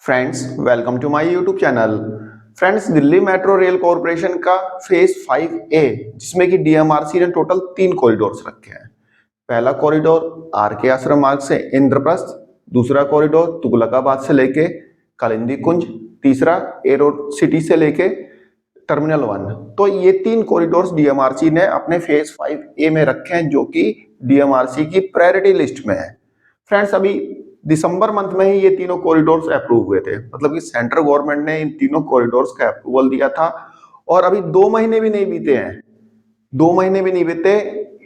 Friends, welcome to my YouTube channel. Friends, Delhi metro rail corporation का phase 5A जिसमें कि DMRC ने total 3 corridors रखे हैं। पहला कॉरिडोर आरके आश्रम मार्ग से इंद्रप्रस्थ, दूसरा कॉरिडोर तुगलकाबाद से लेके कालिंदी कुंज, तीसरा एरो सिटी से लेके टर्मिनल 1। तो ये 3 कॉरिडोर्स डीएमआरसी ने अपने फेज 5A में रखे हैं, जो कि डीएमआरसी की प्रायोरिटी लिस्ट में है। फ्रेंड्स, अभी दिसंबर मंथ में ही ये तीनों कॉरिडोर्स अप्रूव हुए थे, मतलब कि सेंट्रल गवर्नमेंट ने इन तीनों कॉरिडोर्स का अप्रूवल दिया था और अभी 2 महीने भी नहीं बीते हैं। 2 महीने भी नहीं बीते,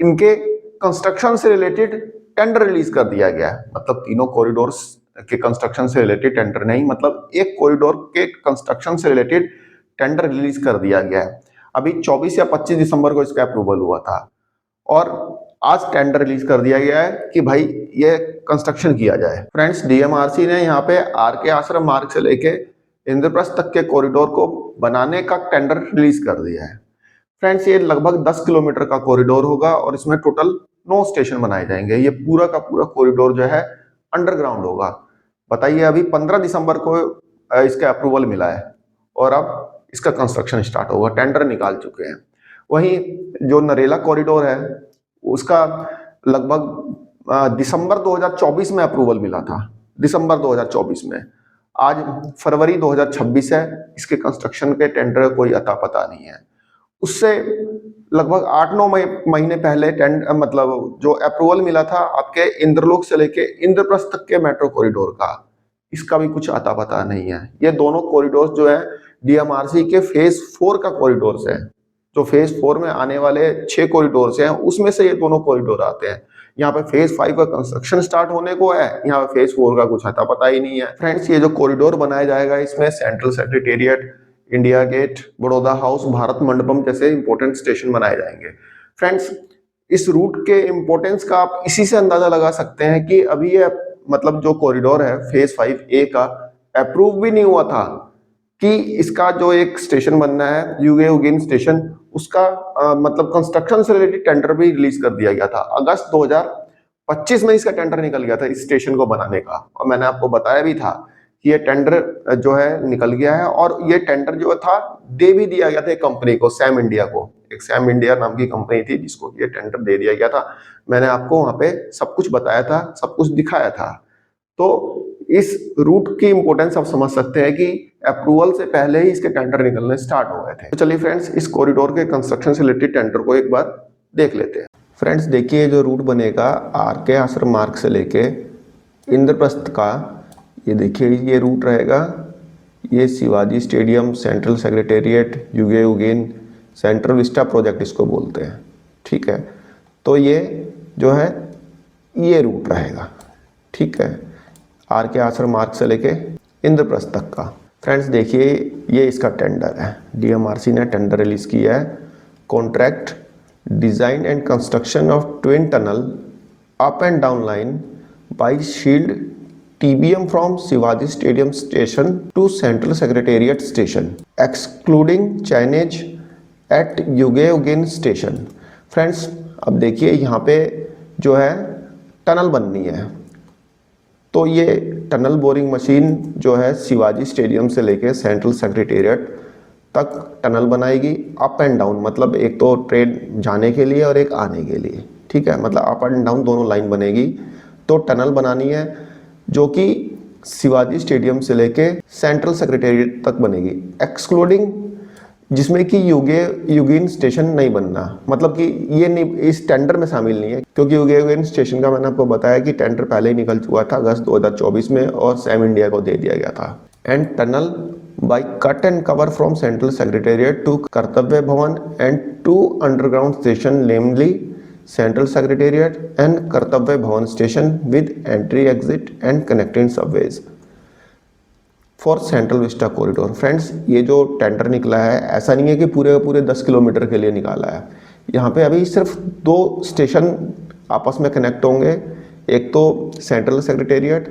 इनके कंस्ट्रक्शन से रिलेटेड टेंडर रिलीज कर दिया गया है। मतलब तीनों कॉरिडोर्स के कंस्ट्रक्शन से रिलेटेड टेंडर नहीं, मतलब एक कॉरिडोर के कंस्ट्रक्शन से रिलेटेड टेंडर रिलीज कर दिया गया है। अभी 24 या 25 दिसंबर को इसका अप्रूवल हुआ था और आज टेंडर रिलीज कर दिया गया है कि भाई ये कंस्ट्रक्शन किया जाए। फ्रेंड्स, डीएमआरसी ने यहाँ पे आरके आश्रम मार्ग से लेके इंद्रप्रस्थ तक के कॉरिडोर को बनाने का टेंडर रिलीज कर दिया है। फ्रेंड्स, ये लगभग 10 किलोमीटर का कॉरिडोर होगा और इसमें टोटल 9 स्टेशन बनाए जाएंगे। ये पूरा का पूरा कॉरिडोर जो है अंडरग्राउंड होगा। बताइए, अभी 15 दिसंबर को इसका अप्रूवल मिला है और अब इसका कंस्ट्रक्शन स्टार्ट होगा। टेंडर निकाल चुके हैं। वहीं जो नरेला कॉरिडोर है उसका लगभग दिसंबर 2024 में अप्रूवल मिला था। दिसंबर 2024 में, आज फरवरी 2026 है। इसके कंस्ट्रक्शन के टेंडर का कोई अता पता नहीं है। उससे लगभग 8-9 महीने पहले मतलब जो अप्रूवल मिला था आपके इंद्रलोक से लेके इंद्रप्रस्थ तक के मेट्रो कॉरिडोर का, इसका भी कुछ अता पता नहीं है। ये दोनों कॉरिडोर जो है डीएमआरसी के फेज 4 का कॉरिडोर्स है। जो फेज 4 में आने वाले 6 कॉरिडोर्स हैं उसमें से ये दोनों कॉरिडोर आते हैं। यहाँ पे फेज 5 का कंस्ट्रक्शन स्टार्ट होने को है, यहाँ पे फेज 4 का कुछ अता पता ही नहीं है। फ्रेंड्स, ये जो कॉरिडोर बनाया जाएगा इसमें central secretariat, India gate, Baroda house, Bharat Mandapam जैसे इंपॉर्टेंट स्टेशन बनाए जाएंगे। फ्रेंड्स, इस रूट के इंपॉर्टेंस का आप इसी से अंदाजा लगा सकते हैं कि अभी ये मतलब जो कॉरिडोर है फेज 5A का अप्रूव भी नहीं हुआ था कि इसका जो एक स्टेशन बनना है युगे उगेन स्टेशन, उसका मतलब कंस्ट्रक्शन से रिलेटेड टेंडर भी रिलीज कर दिया गया था। अगस्त 2025 में इसका टेंडर निकल गया था इस स्टेशन को बनाने का, और मैंने आपको बताया भी था कि ये टेंडर जो है निकल गया है। और ये टेंडर जो था दे भी दिया गया था एक कंपनी को, सैम इंडिया को। एक सैम इंडिया नाम की कंपनी थी जिसको ये टेंडर दे दिया गया था। मैंने आपको वहां पे सब कुछ बताया था, सब कुछ दिखाया था। तो इस रूट की इंपॉर्टेंस आप समझ सकते हैं कि अप्रूवल से पहले ही इसके टेंडर निकलने स्टार्ट हो गए थे। तो चलिए फ्रेंड्स, इस कॉरिडोर के कंस्ट्रक्शन से रिलेटेड टेंडर को एक बार देख लेते हैं। फ्रेंड्स, देखिए जो रूट बनेगा आरके आश्रम मार्ग से लेके इंद्रप्रस्थ का, ये देखिए ये रूट रहेगा। ये शिवाजी स्टेडियम, सेंट्रल सेक्रेटेरिएट, युगे उगेन, सेंट्रल विस्टा प्रोजेक्ट इसको बोलते हैं। ठीक है, तो ये जो है ये रूट रहेगा। ठीक है, आरके आश्रम मार्ग से लेके इंद्रप्रस्थ तक का। फ्रेंड्स, देखिए ये इसका टेंडर है। डीएमआरसी ने टेंडर रिलीज किया है। Contract design and construction of twin tunnel up and down line by shield TBM from Shivaji stadium station to central secretariat station excluding chainage at युगे उगेन स्टेशन। फ्रेंड्स, अब देखिए यहाँ पे जो है टनल बननी है, तो ये टनल बोरिंग मशीन जो है शिवाजी स्टेडियम से लेके सेंट्रल सेक्रेटेरिएट तक टनल बनाएगी। अप एंड डाउन, मतलब एक तो ट्रेन जाने के लिए और एक आने के लिए। ठीक है, मतलब अप एंड डाउन दोनों लाइन बनेगी। तो टनल बनानी है जो कि शिवाजी स्टेडियम से लेके सेंट्रल सेक्रेटेरिएट तक बनेगी, एक्सक्लूडिंग जिसमें कि युगेन स्टेशन नहीं बनना, मतलब कि ये नहीं, इस टेंडर में शामिल नहीं है। क्योंकि युगेन स्टेशन का मैंने आपको बताया कि टेंडर पहले ही निकल चुका था अगस्त 2024 में और सैम इंडिया को दे दिया गया था। And tunnel by cut and cover from central secretariat to Kartavya Bhavan and to underground station, namely central secretariat and Kartavya Bhavan station with entry exit and connecting subways for central vista corridor. Friends, ये जो tender निकला है ऐसा नहीं है कि पूरे 10 kilometre के लिए निकाला है। यहाँ पे अभी सिर्फ 2 स्टेशन आपस में कनेक्ट होंगे, एक तो सेंट्रल सेक्रेटेरिएट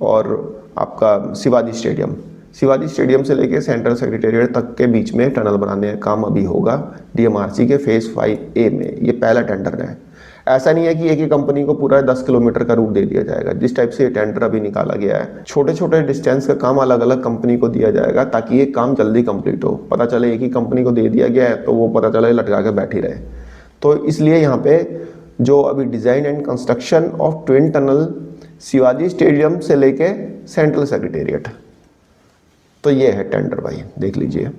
और आपका शिवाजी स्टेडियम। शिवाजी स्टेडियम से लेके सेंट्रल सेक्रेटेरिएट तक के बीच में टनल बनाने का काम अभी होगा डीएमआरसी के फेज 5A में। ये पहला टेंडर है। ऐसा नहीं है कि एक ही कंपनी को पूरा 10 किलोमीटर का रूट दे दिया जाएगा। जिस टाइप से ये टेंडर अभी निकाला गया है, छोटे छोटे डिस्टेंस का काम अलग अलग कंपनी को दिया जाएगा ताकि ये काम जल्दी कंप्लीट हो। पता चले एक ही कंपनी को दे दिया गया है तो वो पता चले लटका के बैठी रहे। तो इसलिए यहाँ पे जो अभी design and construction of twin tunnel Shivaji stadium से लेके सेंट्रल सेक्रेटेरिएट, तो ये है टेंडर भाई, देख लीजिए।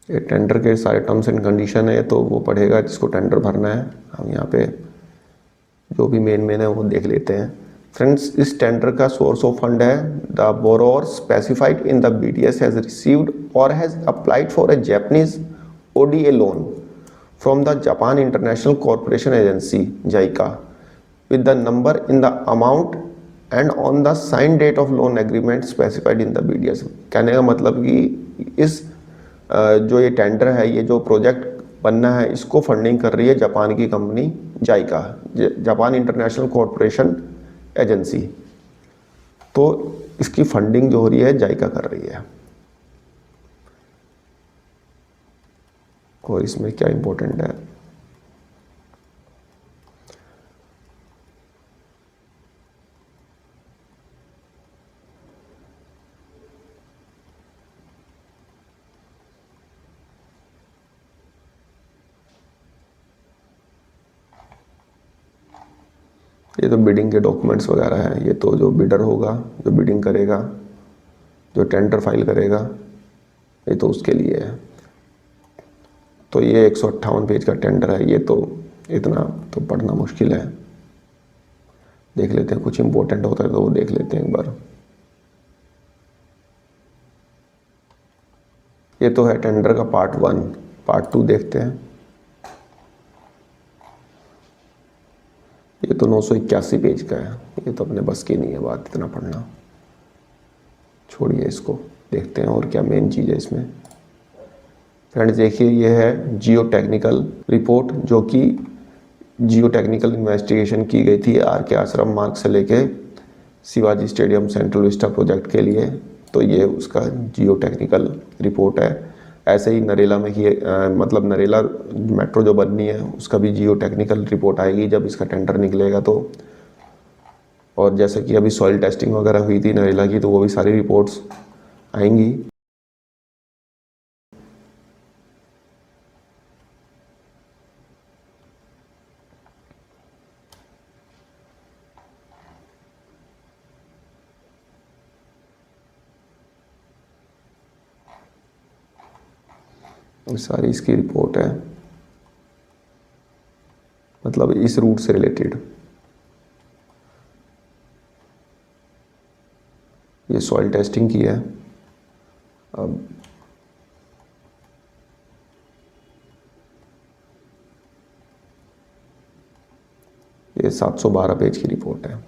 ये टेंडर के सारे टर्म्स एंड कंडीशन है, तो वो पढ़ेगा जिसको टेंडर भरना है। हम यहाँ पे जो भी मेन है वो देख लेते हैं। फ्रेंड्स, इस टेंडर का सोर्स ऑफ फंड है the borrower specified in the BDS has received और has applied for a Japanese ODA loan from the Japan international corporation Agency JICA with the number in the amount and on the sign date of loan agreement specified in the BDS. कहने का मतलब कि इस जो ये tender है, ये जो प्रोजेक्ट बनना है, इसको फंडिंग कर रही है जापान की company JICA, Japan international corporation agency. तो इसकी फंडिंग जो हो रही है जाइका कर रही है। और इसमें क्या इंपॉर्टेंट है, ये तो बिडिंग के डॉक्यूमेंट्स वगैरह हैं। ये तो जो बिडर होगा, जो बिडिंग करेगा, जो टेंडर फाइल करेगा, ये तो उसके लिए है। तो ये 158 पेज का टेंडर है। ये तो इतना तो पढ़ना मुश्किल है। देख लेते हैं, कुछ इंपॉर्टेंट होता है तो वो देख लेते हैं एक बार। ये तो है टेंडर का पार्ट 1। पार्ट 2 देखते हैं। ये तो 981 पेज का है। ये तो अपने बस की नहीं है बात इतना पढ़ना, छोड़िए इसको। देखते हैं और क्या मेन चीज़ है इसमें। फ्रेंड्स देखिए, ये है जियो टेक्निकल रिपोर्ट, जो कि जियो टेक्निकल इन्वेस्टिगेशन की गई थी आर.के. आश्रम मार्ग से लेके Shivaji stadium central Vista project के लिए। तो ये उसका जियो टेक्निकल रिपोर्ट है। ऐसे ही नरेला में मतलब नरेला मेट्रो जो बननी है उसका भी जियो टेक्निकल रिपोर्ट आएगी जब इसका टेंडर निकलेगा तो। और जैसे कि अभी सॉइल टेस्टिंग वगैरह हुई थी नरेला की, तो वो भी सारी रिपोर्ट्स आएंगी। सारी इसकी रिपोर्ट है, मतलब इस रूट से रिलेटेड। ये सॉइल टेस्टिंग की है। अब ये 712 पेज की रिपोर्ट है।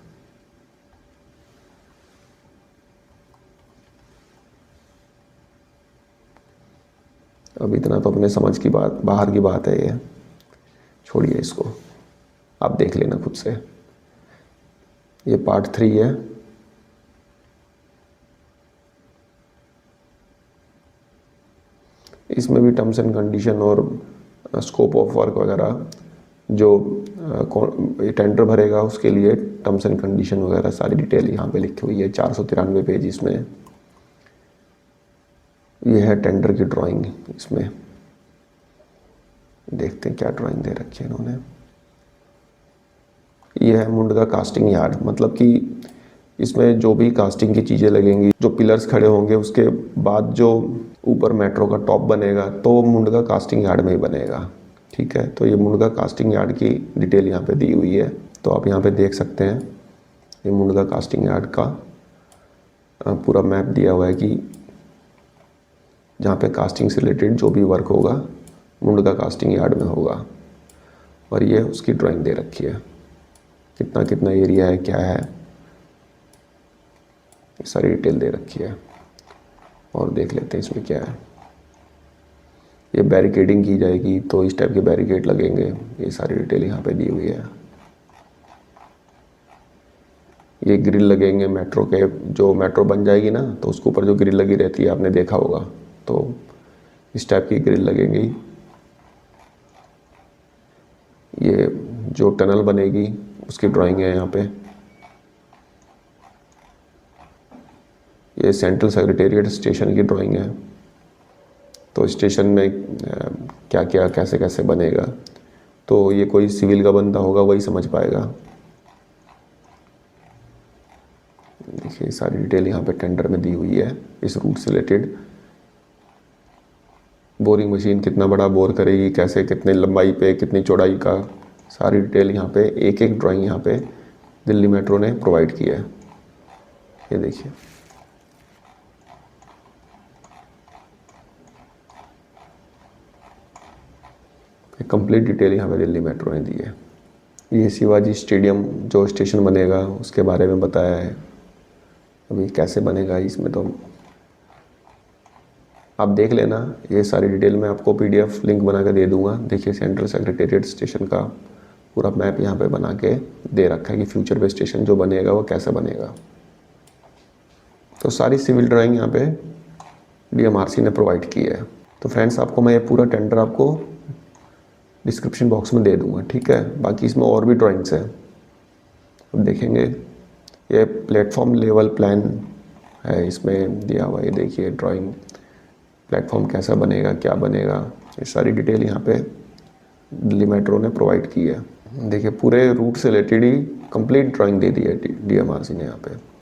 अब इतना तो अपने समझ की बात, बाहर की बात है ये, छोड़िए इसको, आप देख लेना खुद से। ये पार्ट 3 है। इसमें भी टर्म्स एंड कंडीशन और स्कोप ऑफ वर्क वगैरह, जो टेंडर भरेगा उसके लिए टर्म्स एंड कंडीशन वगैरह सारी डिटेल यहाँ पे लिखी हुई है। 493 पेज इसमें। ये है टेंडर की ड्राइंग। इसमें देखते हैं क्या ड्राइंग दे रखी है इन्होंने। ये है मुंडका कास्टिंग यार्ड, मतलब कि इसमें जो भी कास्टिंग की चीज़ें लगेंगी, जो पिलर्स खड़े होंगे, उसके बाद जो ऊपर मेट्रो का टॉप बनेगा तो वो मुंडका कास्टिंग यार्ड में ही बनेगा। ठीक है, तो ये मुंडका कास्टिंग यार्ड की डिटेल यहाँ पे दी हुई है। तो आप यहाँ पे देख सकते हैं, ये मुंडका कास्टिंग यार्ड का पूरा मैप दिया हुआ है कि जहाँ पे कास्टिंग से रिलेटेड जो भी वर्क होगा मुंडका कास्टिंग यार्ड में होगा। और ये उसकी ड्राइंग दे रखी है, कितना कितना एरिया है, क्या है, ये सारी डिटेल दे रखी है। और देख लेते हैं इसमें क्या है। ये बैरिकेडिंग की जाएगी तो इस टाइप के बैरिकेड लगेंगे, ये सारी डिटेल यहाँ पे दी हुई है। ये ग्रिल लगेंगे मेट्रो के, जो मेट्रो बन जाएगी ना तो उसके ऊपर जो ग्रिल लगी रहती है आपने देखा होगा, तो इस टाइप की ग्रिल लगेंगी। ये जो टनल बनेगी उसकी ड्राइंग है यहाँ पे। ये सेंट्रल सेक्रेटेरिएट स्टेशन की ड्राइंग है। तो स्टेशन में क्या क्या कैसे कैसे बनेगा, तो ये कोई सिविल का बंदा होगा वही समझ पाएगा। देखिए सारी डिटेल यहाँ पे टेंडर में दी हुई है इस रूट से रिलेटेड। बोरिंग मशीन कितना बड़ा बोर करेगी, कैसे, कितने लंबाई पे, कितनी चौड़ाई का, सारी डिटेल यहाँ पे, एक एक ड्राइंग यहाँ पे दिल्ली मेट्रो ने प्रोवाइड की है। ये देखिए कंप्लीट डिटेल यहाँ पे दिल्ली मेट्रो ने दी है। ये शिवाजी स्टेडियम जो स्टेशन बनेगा उसके बारे में बताया है। अभी कैसे बनेगा इसमें तो आप देख लेना, ये सारी डिटेल मैं आपको PDF लिंक बना के दे दूंगा। देखिए सेंट्रल सेक्रेटेरिएट स्टेशन का पूरा मैप यहाँ पे बना के दे रखा है कि फ्यूचर पे स्टेशन जो बनेगा वो कैसे बनेगा। तो सारी सिविल ड्राइंग यहाँ पे DMRC ने प्रोवाइड की है। तो फ्रेंड्स आपको मैं ये पूरा टेंडर आपको डिस्क्रिप्शन बॉक्स में दे दूंगा, ठीक है। बाकी इसमें और भी ड्राइंग्स हैं, अब देखेंगे। ये प्लेटफॉर्म लेवल प्लान है इसमें दिया हुआ, ये देखिए ड्राइंग, प्लेटफॉर्म कैसा बनेगा, क्या बनेगा, ये सारी डिटेल यहाँ पे दिल्ली मेट्रो ने प्रोवाइड की है। देखिए पूरे रूट से रिलेटेड ही कंप्लीट ड्राइंग दे दी है DMRC ने यहाँ पे।